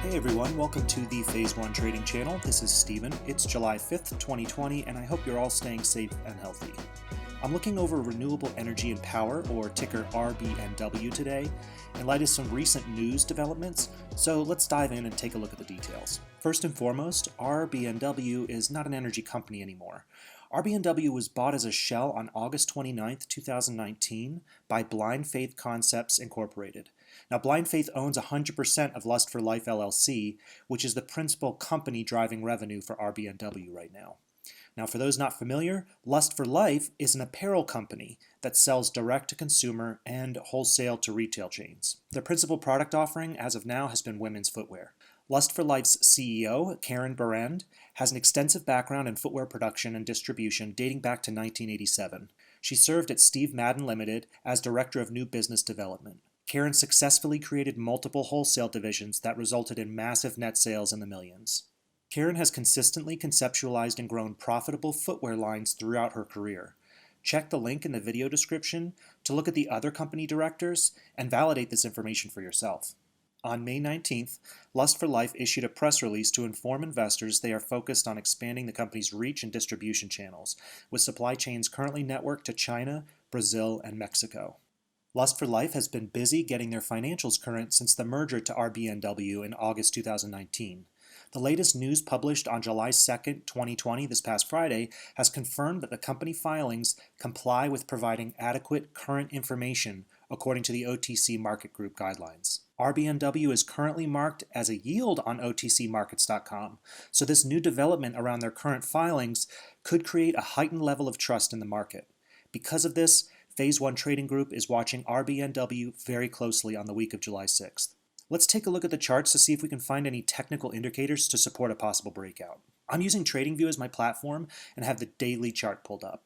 Hey everyone, welcome to the Phase 1 Trading Channel. This is Steven. It's July 5th, 2020, and I hope you're all staying safe and healthy. I'm looking over renewable energy and power, or ticker RBNW today, in light of some recent news developments, so let's dive in and take a look at the details. First and foremost, RBNW is not an energy company anymore. RBNW was bought as a shell on August 29, 2019 by Blind Faith Concepts Incorporated. Now, Blind Faith owns 100% of Lust for Life LLC, which is the principal company driving revenue for RBNW right now. Now, for those not familiar, Lust for Life is an apparel company that sells direct to consumer and wholesale to retail chains. Their principal product offering as of now has been women's footwear. Lust for Life's CEO, Karen Berend, has an extensive background in footwear production and distribution dating back to 1987. She served at Steve Madden Limited as Director of New Business Development. Karen successfully created multiple wholesale divisions that resulted in massive net sales in the millions. Karen has consistently conceptualized and grown profitable footwear lines throughout her career. Check the link in the video description to look at the other company directors and validate this information for yourself. On May 19th, Lust for Life issued a press release to inform investors they are focused on expanding the company's reach and distribution channels, with supply chains currently networked to China, Brazil, and Mexico. Lust for Life has been busy getting their financials current since the merger to RBNW in August 2019. The latest news published on July 2, 2020, this past Friday, has confirmed that the company filings comply with providing adequate current information according to the OTC Market Group guidelines. RBNW is currently marked as a yield on OTCmarkets.com, so this new development around their current filings could create a heightened level of trust in the market. Because of this, Phase 1 Trading Group is watching RBNW very closely on the week of July 6th. Let's take a look at the charts to see if we can find any technical indicators to support a possible breakout. I'm using TradingView as my platform and have the daily chart pulled up.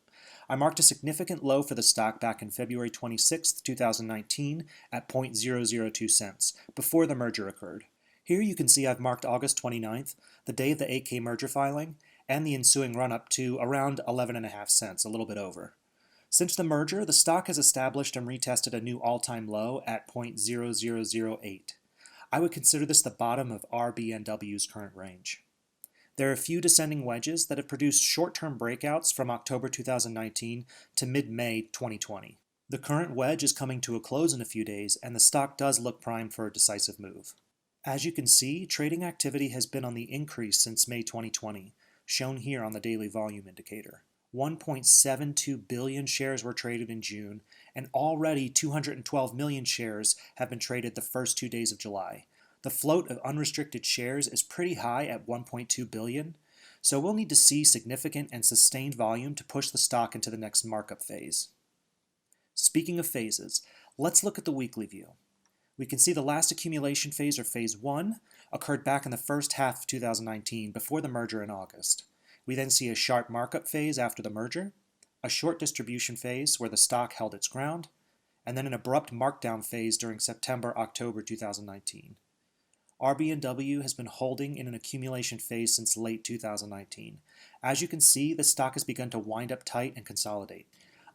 I marked a significant low for the stock back in February 26, 2019 at 0.002 cents, before the merger occurred. Here you can see I've marked August 29th, the day of the 8K merger filing, and the ensuing run-up to around 11.5 cents, a little bit over. Since the merger, the stock has established and retested a new all-time low at 0.0008. I would consider this the bottom of RBNW's current range. There are a few descending wedges that have produced short-term breakouts from October 2019 to mid-May 2020. The current wedge is coming to a close in a few days, and the stock does look primed for a decisive move. As you can see, trading activity has been on the increase since May 2020, shown here on the daily volume indicator. 1.72 billion shares were traded in June, and already 212 million shares have been traded the first 2 days of July. The float of unrestricted shares is pretty high at 1.2 billion, so we'll need to see significant and sustained volume to push the stock into the next markup phase. Speaking of phases, let's look at the weekly view. We can see the last accumulation phase, or Phase 1, occurred back in the first half of 2019 before the merger in August. We then see a sharp markup phase after the merger, a short distribution phase where the stock held its ground, and then an abrupt markdown phase during September-October 2019. RBNW has been holding in an accumulation phase since late 2019. As you can see, the stock has begun to wind up tight and consolidate.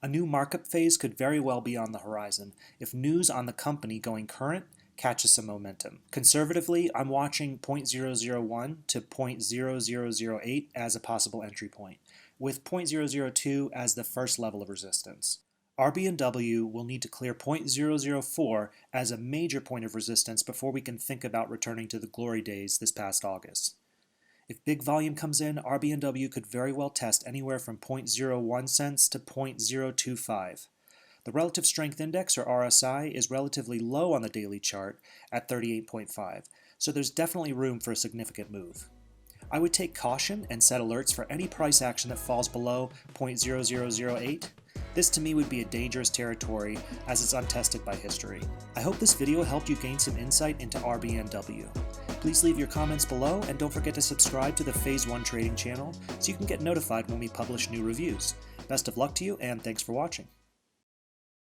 A new markup phase could very well be on the horizon if news on the company going current catches some momentum. Conservatively, I'm watching 0.001 to 0.0008 as a possible entry point, with 0.002 as the first level of resistance. RBNW will need to clear 0.004 as a major point of resistance before we can think about returning to the glory days this past August. If big volume comes in, RBNW could very well test anywhere from 0.01 cents to 0.025. The Relative Strength Index, or RSI, is relatively low on the daily chart at 38.5, so there's definitely room for a significant move. I would take caution and set alerts for any price action that falls below 0.0008. This to me would be a dangerous territory as it's untested by history. I hope this video helped you gain some insight into RBNW. Please leave your comments below and don't forget to subscribe to the Phase 1 Trading channel so you can get notified when we publish new reviews. Best of luck to you and thanks for watching.